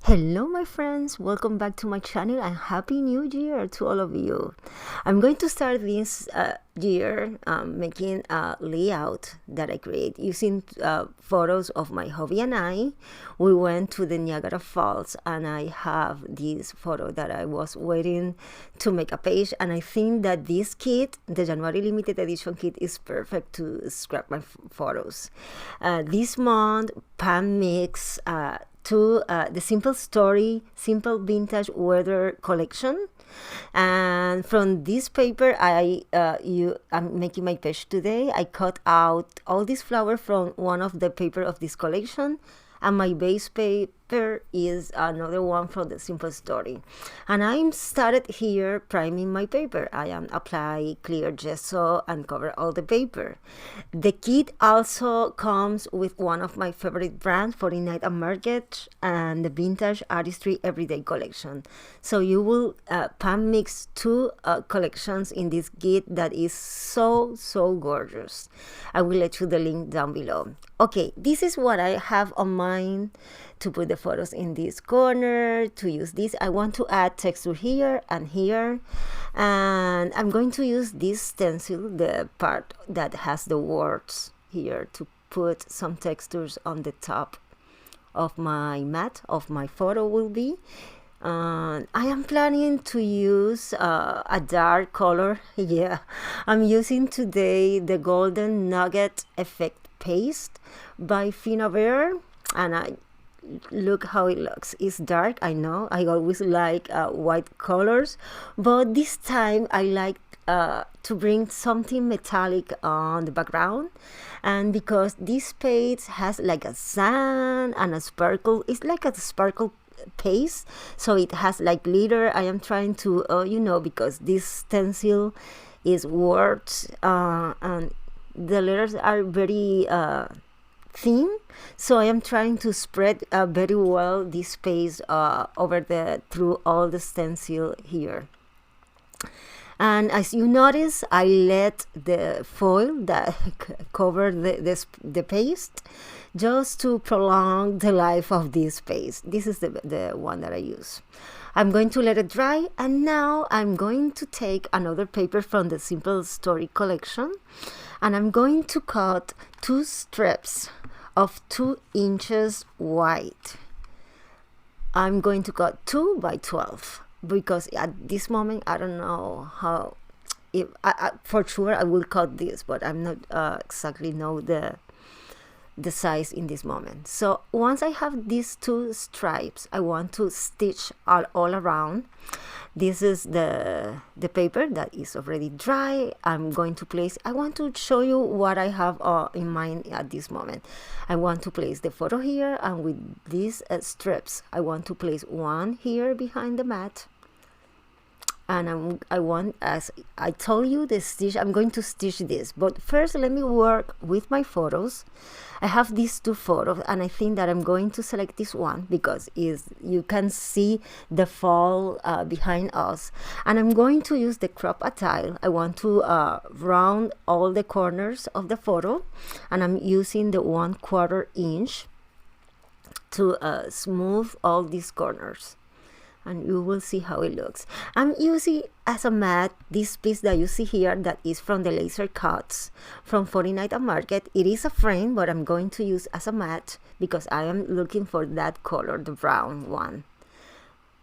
Hello my friends, welcome back to my channel and happy new year to all of you. I'm going to start this year making a layout that I create using photos of my hubby and I. We went to the Niagara Falls and I have this photo that I was waiting to make a page, and I think that this kit, the January limited edition kit, is perfect to scrap my photos. This month Pan mix to the simple vintage weather collection, and from this paper I'm making my page today. I cut out all these flowers from one of the paper of this collection, and my base paper is another one from the simple story. And I'm started here priming my paper. I am apply clear gesso and cover all the paper. The kit also comes with one of my favorite brands, 49 and Market, and the vintage artistry everyday collection. So you will pan mix two collections in this kit that is so gorgeous. I will let you the link down below. Okay, this is what I have on mind to put the photos in this corner. To use this, I want to add texture here and here, and I'm going to use this stencil, the part that has the words here, to put some textures on the top of my mat of my photo will be. I am planning to use a dark color. Yeah, I'm using today the Golden Nugget Effect Paste by Rivera, and I look how it looks. It's dark, I know. I always like white colors, but this time I like to bring something metallic on the background, and because this page has like a sand and a sparkle, it's like a sparkle paste, so it has like glitter. I am trying to because this stencil is words and the letters are very thin, so I am trying to spread very well this space through all the stencil here. And as you notice, I let the foil that cover the paste just to prolong the life of this paste. This is the one that I use. I'm going to let it dry, and now I'm going to take another paper from the Simple Story collection, and I'm going to cut two strips of 2 inches wide. I'm going to cut 2 by 12 because at this moment I don't know how, if for sure I will cut this, but I'm not exactly know the size in this moment. So once I have these 2 stripes, I want to stitch all around. This is the paper that is already dry. I'm going to place, I want to show you what I have in mind at this moment. I want to place the photo here, and with these strips I want to place one here behind the mat. And I want, as I told you, the stitch, I'm going to stitch this, but first let me work with my photos. I have these 2 photos, and I think that I'm going to select this one because you can see the fall behind us, and I'm going to use the crop a tile. I want to round all the corners of the photo, and I'm using the 1/4 inch to smooth all these corners, and you will see how it looks. I'm using as a mat this piece that you see here that is from the laser cuts from 49 and Market. It is a frame, but I'm going to use as a mat because I am looking for that color, the brown one.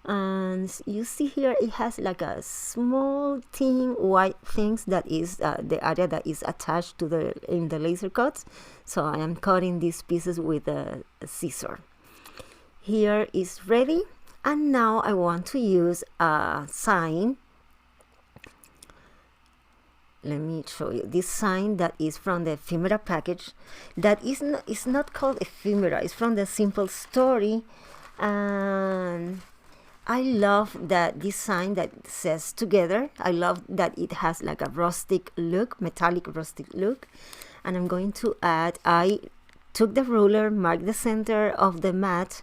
And you see here it has like a small thin white things that is the area that is attached to in the laser cuts. So I am cutting these pieces with a scissor. Here is ready. And now I want to use a sign. Let me show you this sign that is from the ephemera package. That is not called ephemera. It's from the Simple Story, and I love that this sign that says together. I love that it has like a rustic look, metallic rustic look. And I'm going to add. I took the ruler, marked the center of the mat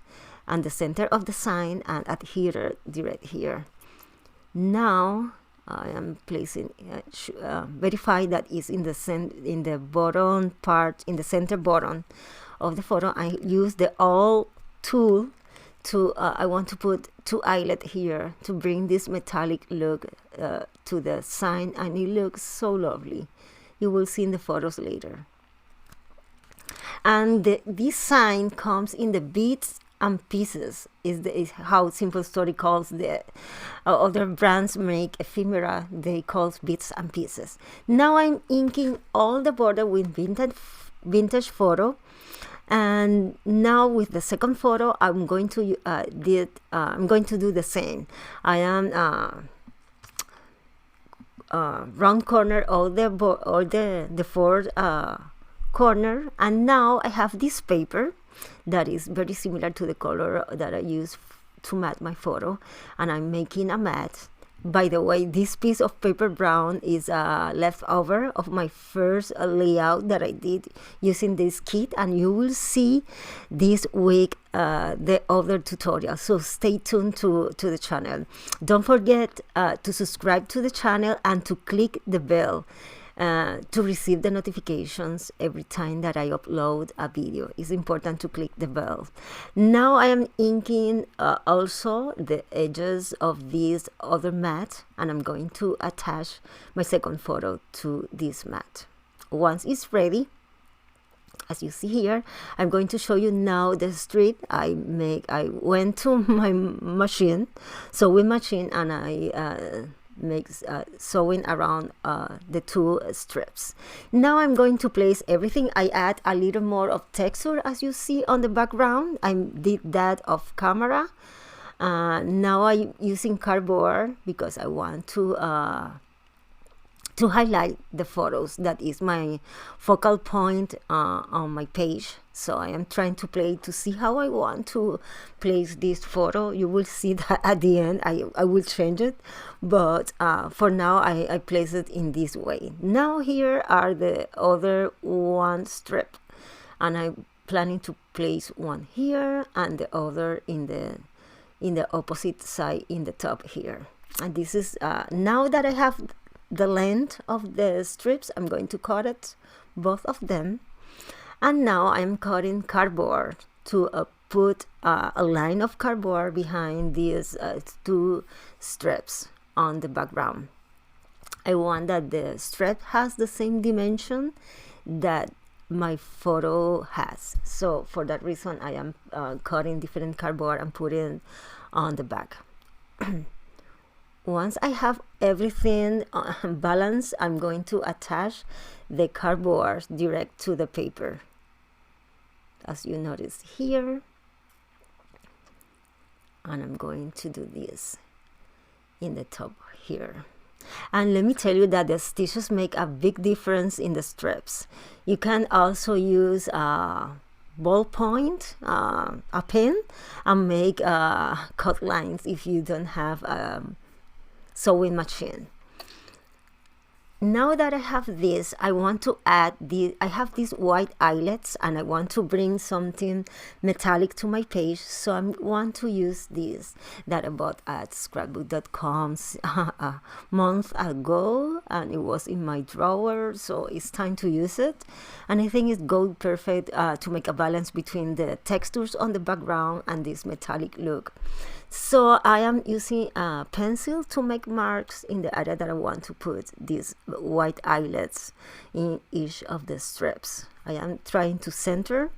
and the center of the sign, and adhere direct here. Now I am placing verify that is in the bottom part, in the center bottom of the photo. I use the all tool to I want to put 2 eyelet here to bring this metallic look to the sign, and it looks so lovely. You will see in the photos later. And this sign comes in the bits and pieces, is how Simple Story calls the other brands make ephemera. They call bits and pieces. Now I'm inking all the border with vintage photo, and now with the second photo I'm going to do the same. I am round corner all the 4 corner, and now I have this paper that is very similar to the color that I use to mat my photo, and I'm making a mat. By the way, this piece of paper brown is leftover of my first layout that I did using this kit, and you will see this week the other tutorial, so stay tuned to the channel. Don't forget to subscribe to the channel and to click the bell to receive the notifications every time that I upload a video. It's important to click the bell. Now I am inking also the edges of this other mat, and I'm going to attach my second photo to this mat. Once it's ready, as you see here, I'm going to show you now the strip I went to my sewing machine, and I makes sewing around the 2 strips. Now I'm going to place everything. I add a little more of texture, as you see on the background. I did that off camera. Now I'm using cardboard because I want to highlight the photos. That is my focal point on my page. So I am trying to play to see how I want to place this photo. You will see that at the end I will change it, but for now I place it in this way. Now here are the other 1 strip, and I'm planning to place one here and the other in the opposite side in the top here. And this is now that I have the length of the strips, I'm going to cut it, both of them. And now I'm cutting cardboard to put a line of cardboard behind these 2 strips on the background. I want that the strip has the same dimension that my photo has. So for that reason, I am cutting different cardboard and putting on the back. Once I have everything balanced, I'm going to attach the cardboard direct to the paper, as you notice here. And I'm going to do this in the top here. And let me tell you that the stitches make a big difference in the strips. You can also use a ballpoint, a pen, and make cut lines if you don't have sewing machine. Now that I have this, I want to add I have these white eyelets, and I want to bring something metallic to my page, so I want to use this that I bought at scrapbook.com a month ago, and it was in my drawer, so it's time to use it. And I think it goes perfect to make a balance between the textures on the background and this metallic look. So I am using a pencil to make marks in the area that I want to put these white eyelets in each of the strips. I am trying to center,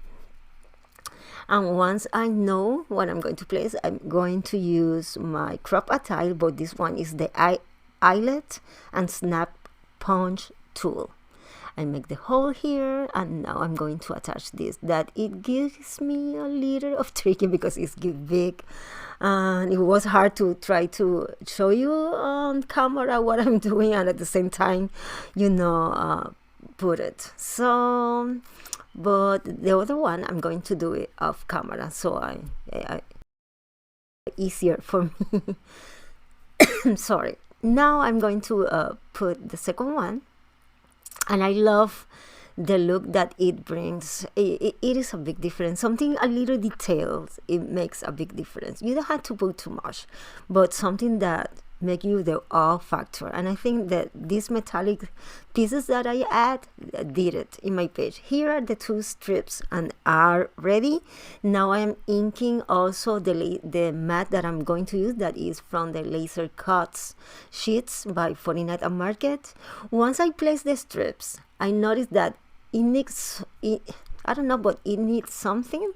and once I know what I'm going to place, I'm going to use my crop attile, but this one is the eyelet and snap punch tool. I make the hole here, and now I'm going to attach this. That it gives me a little of tricky because it's big, and it was hard to try to show you on camera what I'm doing, and at the same time, put it. So, but the other one I'm going to do it off camera, so I easier for me. Sorry. Now I'm going to put the second one. And I love the look that it brings. It is a big difference. Something a little detailed, it makes a big difference. You don't have to put too much, but something that make you the awe factor. And I think that these metallic pieces that I add did it in my page. Here are the 2 strips and are ready. Now I am inking also the mat that I'm going to use, that is from the Laser Cuts sheets by 49 at Market. Once I place the strips, I noticed that it needs, I don't know, but it needs something,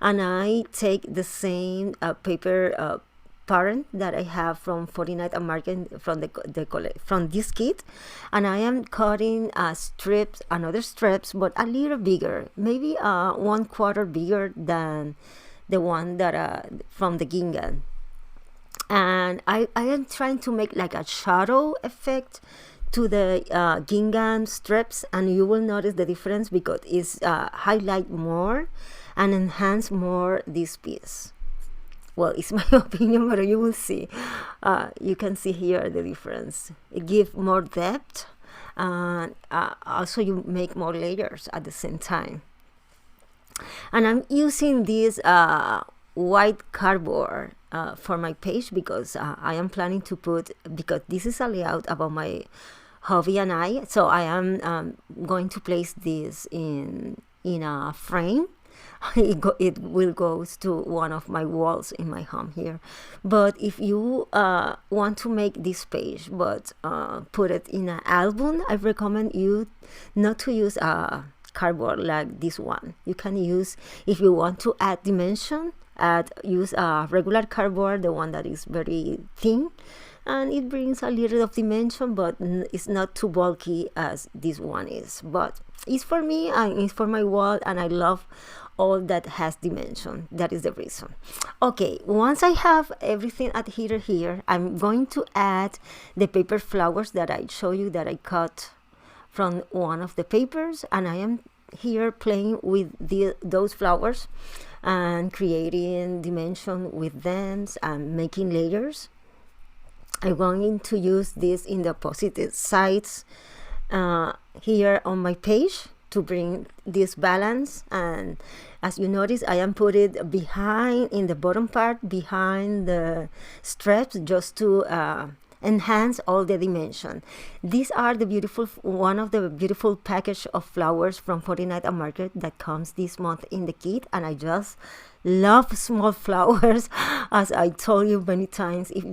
and I take the same paper parent that I have from 49 at Market from this kit, and I am cutting strips, another strips, but a little bigger, maybe 1/4 bigger than the one that from the gingham. And I am trying to make like a shadow effect to the gingham strips, and you will notice the difference because it's highlight more and enhance more this piece. Well, it's my opinion, but you will see. You can see here the difference. It gives more depth, and also you make more layers at the same time. And I'm using this white cardboard for my page because I am planning to put, because this is a layout about my hubby and I, so I am going to place this in a frame. It will go to one of my walls in my home here. But if you want to make this page but put it in an album, I recommend you not to use a cardboard like this one. You can use, if you want to add dimension, use a regular cardboard, the one that is very thin, and it brings a little of dimension, but it's not too bulky as this one is. But it's for me and it's for my wall, and I love all that has dimension. That is the reason. Okay, once I have everything adhered here, I'm going to add the paper flowers that I show you that I cut from one of the papers, and I am here playing with those flowers and creating dimension with them and making layers. I'm going to use this in the opposite sides here on my page to bring this balance. And as you notice, I am put it behind, in the bottom part, behind the straps, just to enhance all the dimension. These are the beautiful, one of the beautiful package of flowers from 49 at Market that comes this month in the kit, and I just love small flowers. As I told you many times, if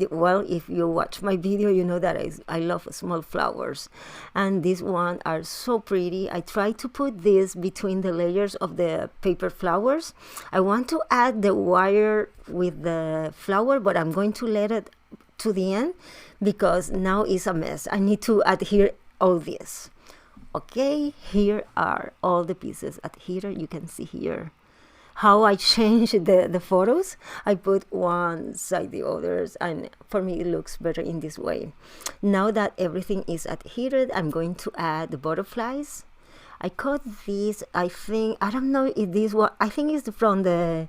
you watch my video, you know that I love small flowers, and these ones are so pretty. I try to put this between the layers of the paper flowers. I want to add the wire with the flower, but I'm going to let it to the end because now it's a mess. I need to adhere all this. Okay, here are all the pieces adhered. You can see here how I changed the photos. I put one side the others, and for me it looks better in this way. Now that everything is adhered, I'm going to add the butterflies. I cut these, I don't know if this one, I think it's from the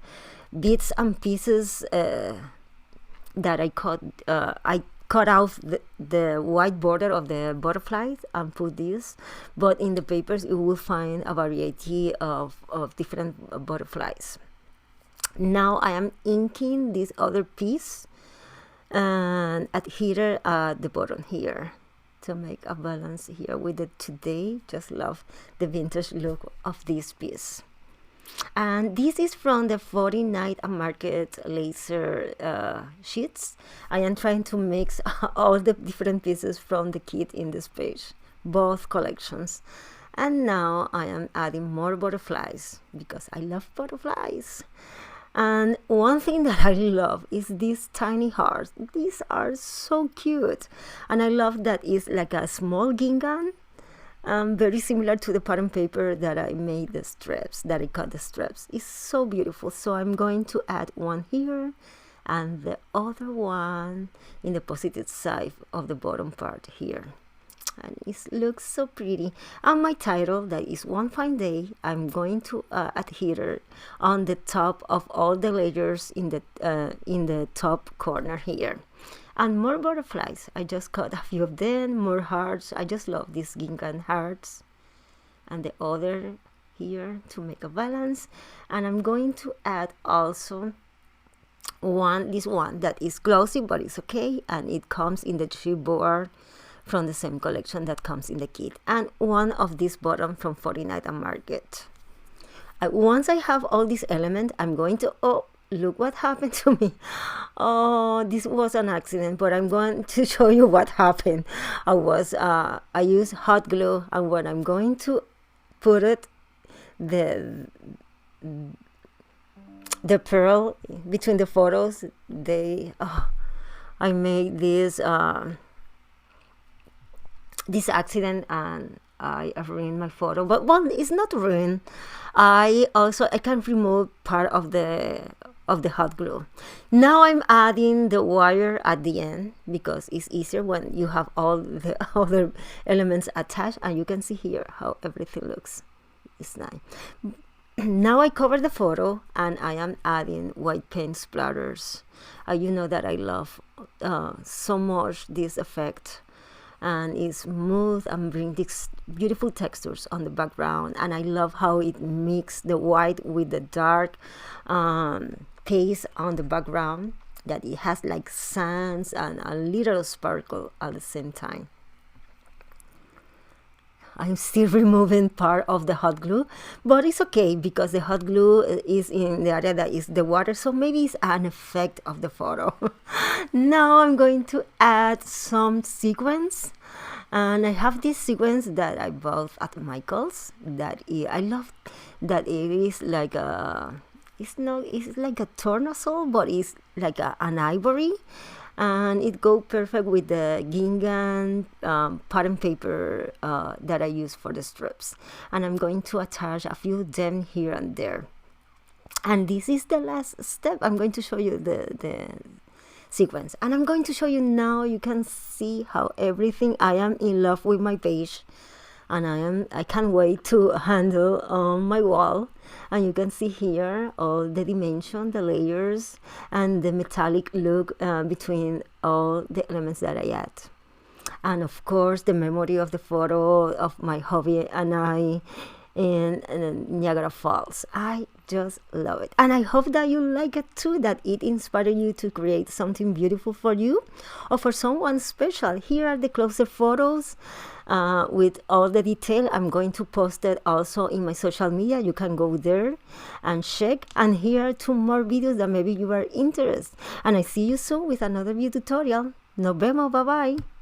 bits and pieces that I cut out the white border of the butterflies and put this, but in the papers you will find a variety of different butterflies. Now I am inking this other piece and adhere at the bottom here to make a balance here with it today. Just love the vintage look of this piece. And this is from the 49 at Market laser sheets. I am trying to mix all the different pieces from the kit in this page, both collections. And now I am adding more butterflies because I love butterflies. And one thing that I love is these tiny hearts. These are so cute, and I love that it's like a small gingham. Very similar to the pattern paper that I made the straps, that I cut the straps. It's so beautiful. So I'm going to add one here and the other one in the opposite side of the bottom part here. And it looks so pretty. And my title, that is One Fine Day, I'm going to adhere on the top of all the layers in the top corner here. And more butterflies. I just cut a few of them, more hearts. I just love these gingham hearts. And the other here to make a balance. And I'm going to add also this one that is glossy, but it's okay, and it comes in the chipboard from the same collection that comes in the kit, and one of these bottom from 49 and Market. Once I have all these elements, I'm going to, oh, look what happened to me. Oh, this was an accident, but I'm going to show you what happened. I used hot glue, and when I'm going to put it, the pearl between the photos, I made this accident, and I ruined my photo. But well, it's not ruined. I can remove part of the hot glue. Now I'm adding the wire at the end because it's easier when you have all the other elements attached, and you can see here how everything looks. It's nice. Now I cover the photo, and I am adding white paint splatters. You know that I love so much this effect, and it's smooth and bring these beautiful textures on the background. And I love how it mixes the white with the dark paste on the background, that it has like sands and a little sparkle at the same time. I'm still removing part of the hot glue, but it's okay because the hot glue is in the area that is the water, so maybe it's an effect of the photo. Now I'm going to add some sequins, and I have this sequence that I bought at Michael's I love that it is like it's like a tornasol, but it's like an ivory. And it goes perfect with the gingham pattern paper that I use for the strips. And I'm going to attach a few of them here and there. And this is the last step. I'm going to show you the sequence. And I'm going to show you now. You can see how everything, I am in love with my page. And I can't wait to handle on my wall. And you can see here all the dimension, the layers, and the metallic look between all the elements that I add. And of course, the memory of the photo of my hubby and I in Niagara Falls. I just love it. And I hope that you like it too, that it inspired you to create something beautiful for you or for someone special. Here are the closer photos with all the detail. I'm going to post it also in my social media. You can go there and check. And here are 2 more videos that maybe you are interested. And I see you soon with another video tutorial. Nos vemos. Bye bye.